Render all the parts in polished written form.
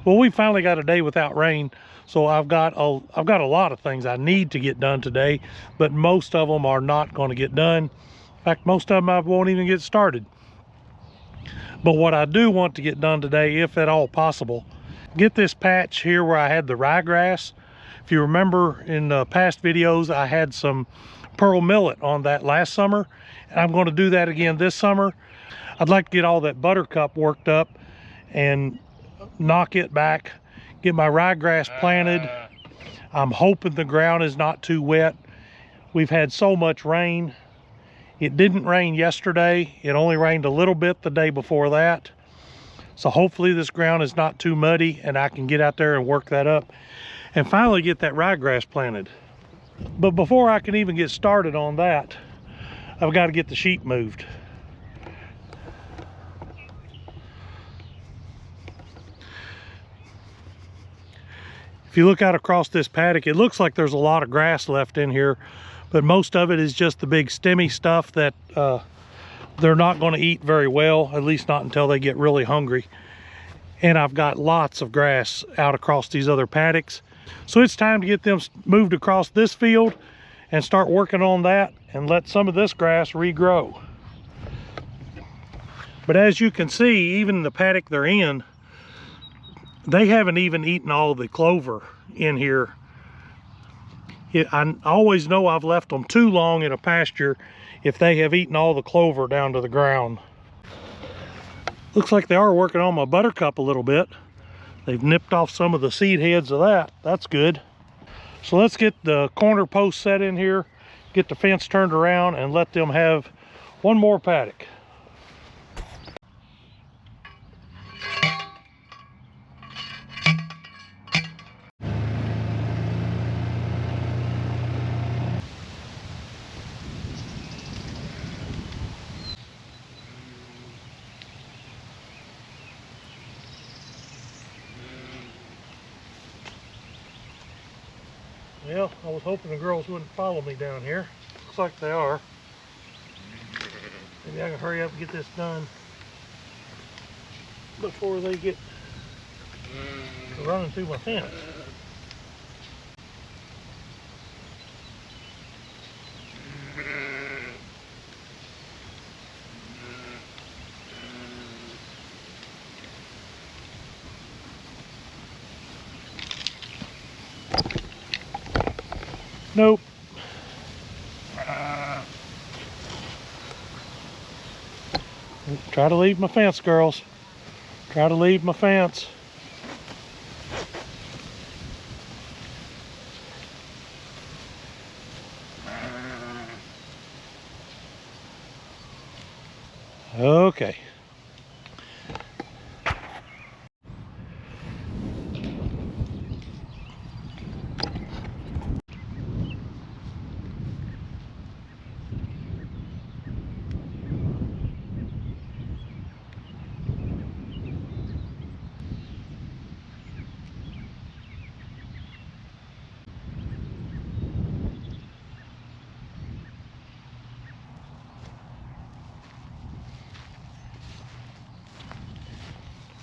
Well, we finally got a day without rain, so I've got a lot of things I need to get done today, but most of them are not going to get done. In fact, most of them I won't even get started. But what I do want to get done today, if at all possible, get this patch here where I had the ryegrass. If you remember in past videos, I had some pearl millet on that last summer, and I'm going to do that again this summer. I'd like to get all that buttercup worked up and knock it back, get my ryegrass planted. I'm hoping the ground is not too wet. We've had so much rain. It didn't rain yesterday. It only rained a little bit the day before that. So hopefully this ground is not too muddy and I can get out there and work that up and finally get that ryegrass planted. But before I can even get started on that, I've got to get the sheep moved. If you look out across this paddock, it looks like there's a lot of grass left in here, but most of it is just the big stemmy stuff that they're not going to eat very well, at least not until they get really hungry. And I've got lots of grass out across these other paddocks. So it's time to get them moved across this field and start working on that and let some of this grass regrow. But as you can see, even the paddock they're in, they haven't even eaten all the clover in here. I always know I've left them too long in a pasture if they have eaten all the clover down to the ground. Looks like they are working on my buttercup a little bit. They've nipped off some of the seed heads of that. That's good. So let's get the corner post set in here, get the fence turned around, and let them have one more paddock. Well, I was hoping the girls wouldn't follow me down here. Looks like they are. Maybe I can hurry up and get this done before they get running through my fence. Nope. Try to leave my fence, girls. Try to leave my fence. Okay.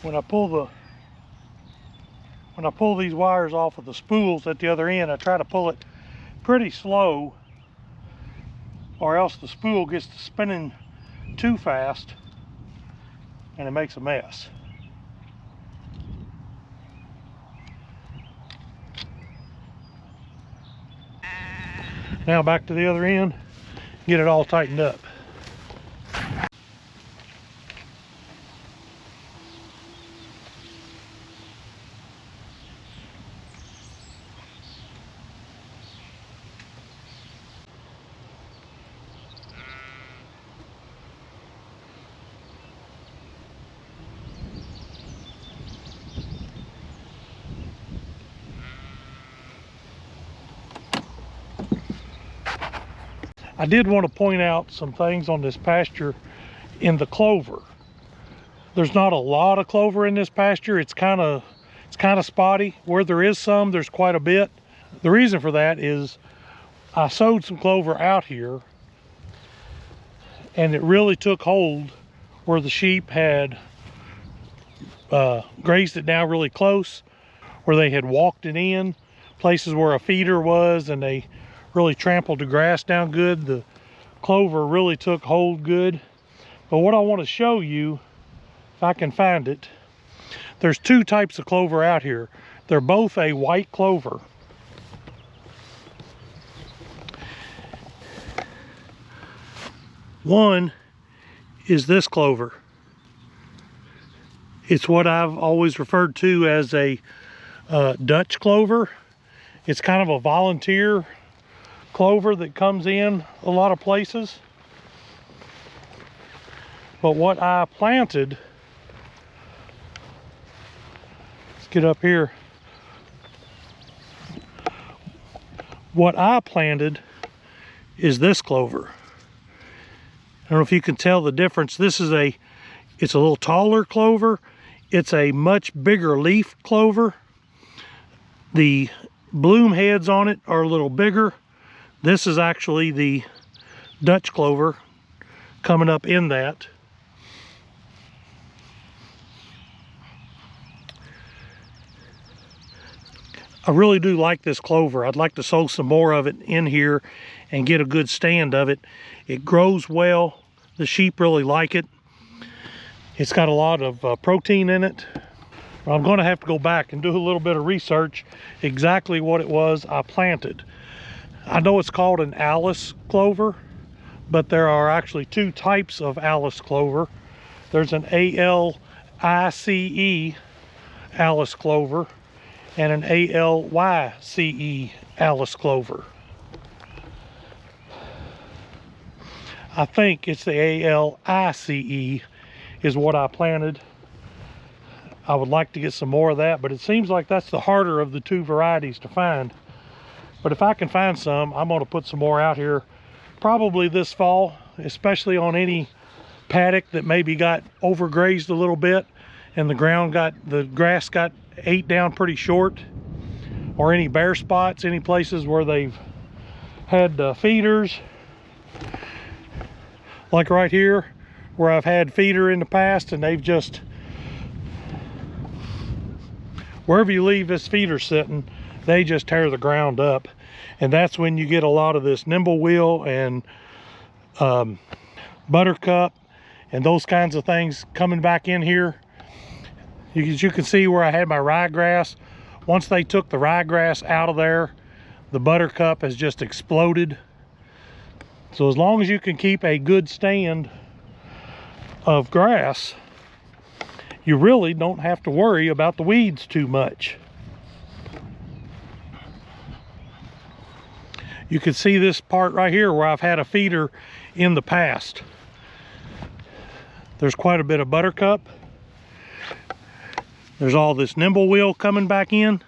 When I pull these wires off of the spools at the other end, I try to pull it pretty slow, or else the spool gets to spinning too fast and it makes a mess. Now back to the other end, get it all tightened up. I did want to point out some things on this pasture in the clover. There's not a lot of clover in this pasture. It's kind of spotty. Where there is some, there's quite a bit. The reason for that is I sowed some clover out here and it really took hold where the sheep had grazed it down really close where they had walked it in, places where a feeder was, and they really trampled the grass down good. The clover really took hold good. But what I want to show you, if I can find it, there's two types of clover out here. They're both a white clover. One is this clover. It's what I've always referred to as a Dutch clover. It's kind of a volunteer clover that comes in a lot of places. But what I planted, let's get up here. What I planted is this clover. I don't know if you can tell the difference. It's a little taller clover. It's a much bigger leaf clover. The bloom heads on it are a little bigger. This is actually the Dutch clover coming up in that. I really do like this clover. I'd like to sow some more of it in here and get a good stand of it. It grows well. The sheep really like it. It's got a lot of protein in it. I'm going to have to go back and do a little bit of research exactly what it was I planted. I know it's called an Alice clover, but there are actually two types of Alice clover. There's an ALICE Alice clover and an ALYCE Alice clover. I think it's the ALICE is what I planted. I would like to get some more of that, but it seems like that's the harder of the two varieties to find. But if I can find some, I'm going to put some more out here probably this fall, especially on any paddock that maybe got overgrazed a little bit and the grass got ate down pretty short, or any bare spots, any places where they've had feeders, like right here where I've had feeder in the past and they've just, wherever you leave this feeder sitting, they just tear the ground up. And that's when you get a lot of this nimblewheel and buttercup and those kinds of things coming back in here. You can see where I had my ryegrass. Once they took the ryegrass out of there, the buttercup has just exploded. So as long as you can keep a good stand of grass, you really don't have to worry about the weeds too much. You can see this part right here where I've had a feeder in the past. There's quite a bit of buttercup. There's all this nimblewheel coming back in.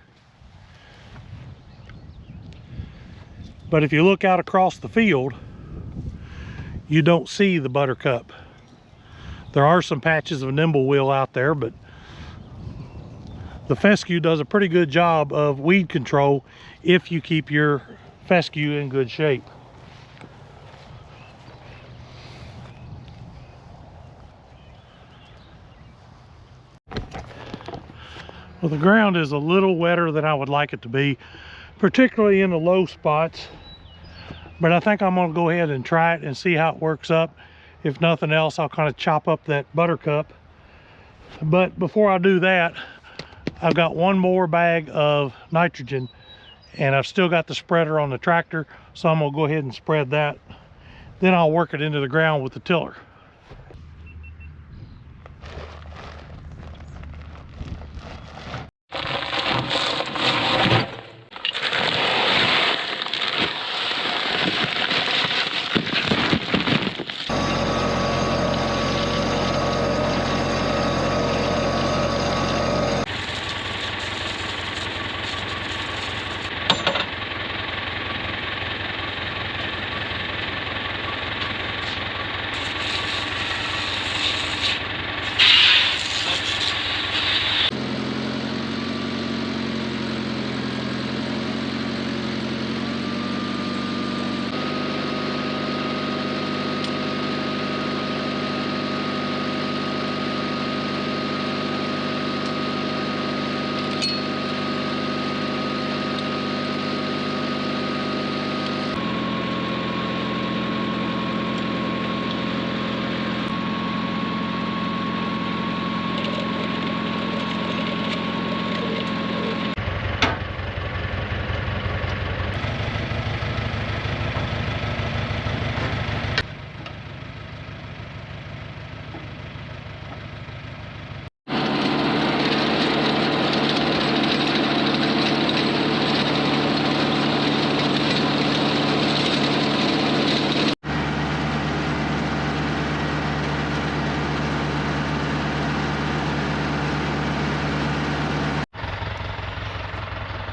But if you look out across the field, you don't see the buttercup. There are some patches of nimblewheel out there, but the fescue does a pretty good job of weed control if you keep your fescue in good shape. Well, the ground is a little wetter than I would like it to be, particularly in the low spots. But I think I'm going to go ahead and try it and see how it works up. If nothing else, I'll kind of chop up that buttercup. But before I do that, I've got one more bag of nitrogen, and I've still got the spreader on the tractor, so I'm going to go ahead and spread that. Then I'll work it into the ground with the tiller.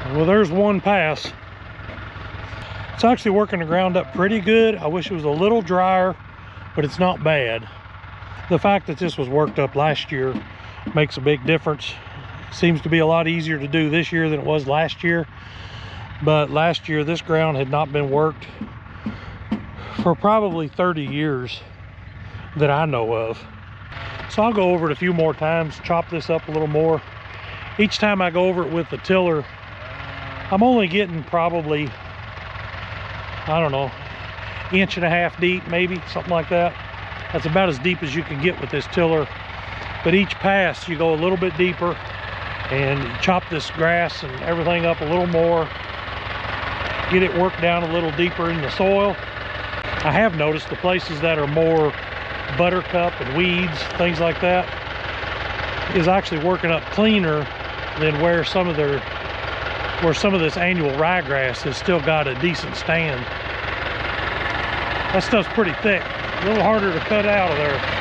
Well, there's one pass. It's actually working the ground up pretty good. I wish it was a little drier, but it's not bad. The fact that this was worked up last year makes a big difference. Seems to be a lot easier to do this year than it was last year. But last year, this ground had not been worked for probably 30 years that I know of. So I'll go over it a few more times, chop this up a little more. Each time I go over it with the tiller, I'm only getting probably, I don't know, 1.5 inches deep, maybe, something like that. That's about as deep as you can get with this tiller. But each pass, you go a little bit deeper and chop this grass and everything up a little more. Get it worked down a little deeper in the soil. I have noticed the places that are more buttercup and weeds, things like that, is actually working up cleaner than where some of this annual ryegrass has still got a decent stand. That stuff's pretty thick, a little harder to cut out of there.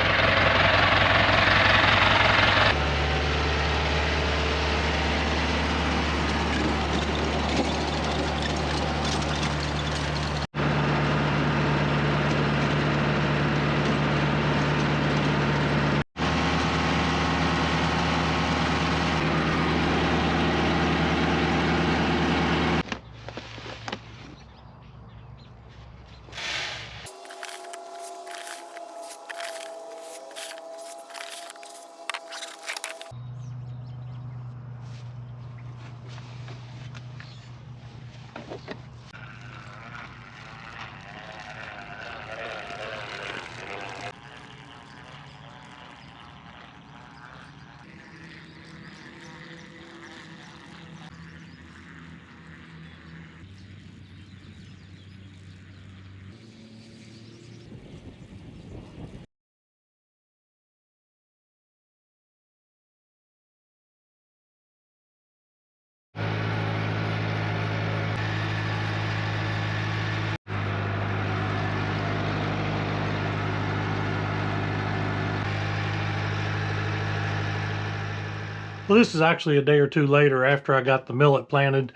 Well, this is actually a day or two later after I got the millet planted.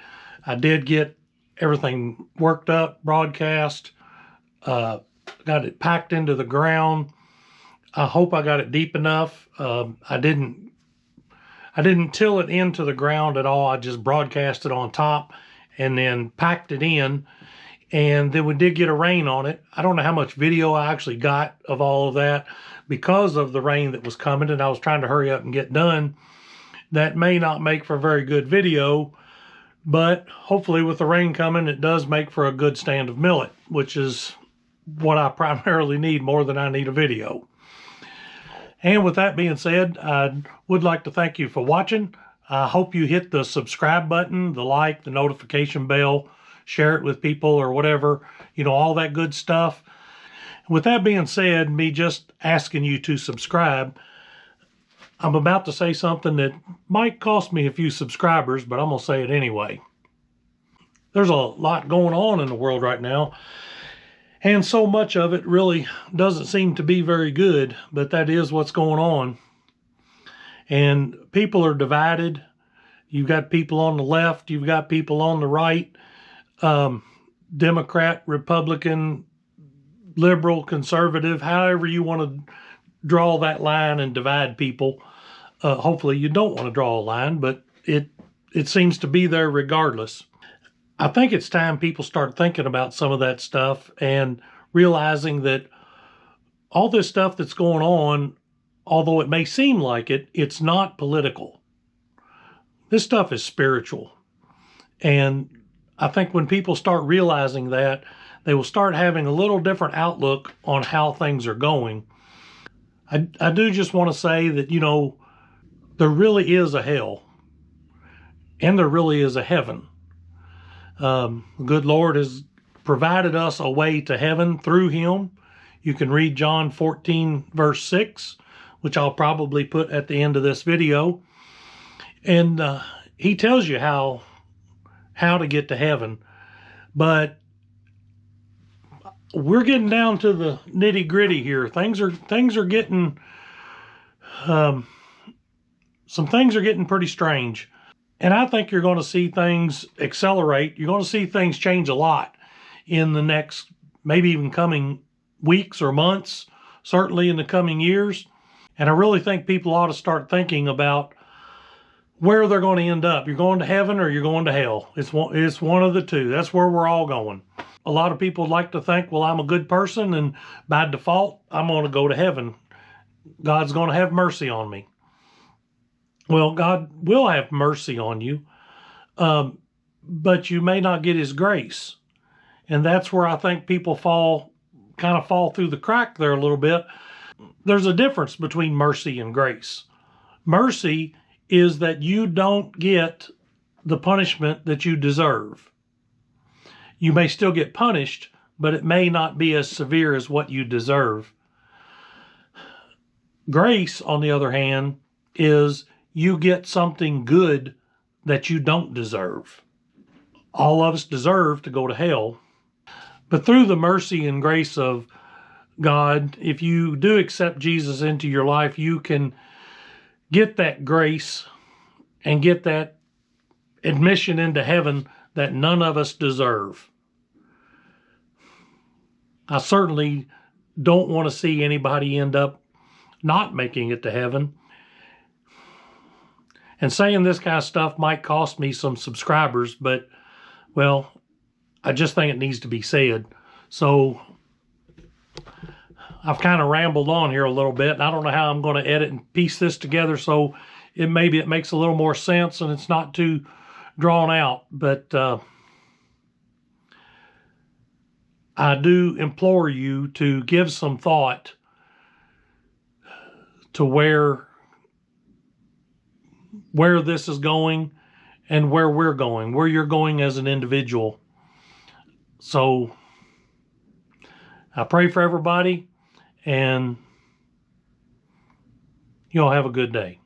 I did get everything worked up, broadcast, got it packed into the ground. I hope I got it deep enough. I didn't till it into the ground at all. I just broadcast it on top and then packed it in. And then we did get a rain on it. I don't know how much video I actually got of all of that because of the rain that was coming, and I was trying to hurry up and get done. That may not make for a very good video, but hopefully with the rain coming, it does make for a good stand of millet, which is what I primarily need more than I need a video. And with that being said, I would like to thank you for watching. I hope you hit the subscribe button, the like, the notification bell, share it with people or whatever, you know, all that good stuff. With that being said, me just asking you to subscribe, I'm about to say something that might cost me a few subscribers, but I'm going to say it anyway. There's a lot going on in the world right now, and so much of it really doesn't seem to be very good, but that is what's going on. And people are divided. You've got people on the left, you've got people on the right, Democrat, Republican, liberal, conservative, however you want to draw that line and divide people. Hopefully you don't want to draw a line, but it seems to be there regardless. I think it's time people start thinking about some of that stuff and realizing that all this stuff that's going on, although it may seem like it, it's not political. This stuff is spiritual. And I think when people start realizing that, they will start having a little different outlook on how things are going. I do just want to say that, you know, there really is a hell, and there really is a heaven. The good Lord has provided us a way to heaven through him. You can read John 14, verse 6, which I'll probably put at the end of this video. And he tells you how to get to heaven. But we're getting down to the nitty gritty here. Things are getting, some things are getting pretty strange. And I think you're going to see things accelerate. You're going to see things change a lot in the next, maybe even coming weeks or months, certainly in the coming years. And I really think people ought to start thinking about where they're going to end up. You're going to heaven or you're going to hell. It's one of the two. That's where we're all going. A lot of people like to think, well, I'm a good person, and by default, I'm going to go to heaven. God's going to have mercy on me. Well, God will have mercy on you, but you may not get his grace. And that's where I think people kind of fall through the crack there a little bit. There's a difference between mercy and grace. Mercy is that you don't get the punishment that you deserve. You may still get punished, but it may not be as severe as what you deserve. Grace, on the other hand, is you get something good that you don't deserve. All of us deserve to go to hell. But through the mercy and grace of God, if you do accept Jesus into your life, you can get that grace and get that admission into heaven that none of us deserve. I certainly don't want to see anybody end up not making it to heaven. And saying this kind of stuff might cost me some subscribers, but, well, I just think it needs to be said. So I've kind of rambled on here a little bit, and I don't know how I'm going to edit and piece this together so maybe it makes a little more sense and it's not too drawn out. But I do implore you to give some thought to where this is going and where we're going, where you're going as an individual. So I pray for everybody, and you all have a good day.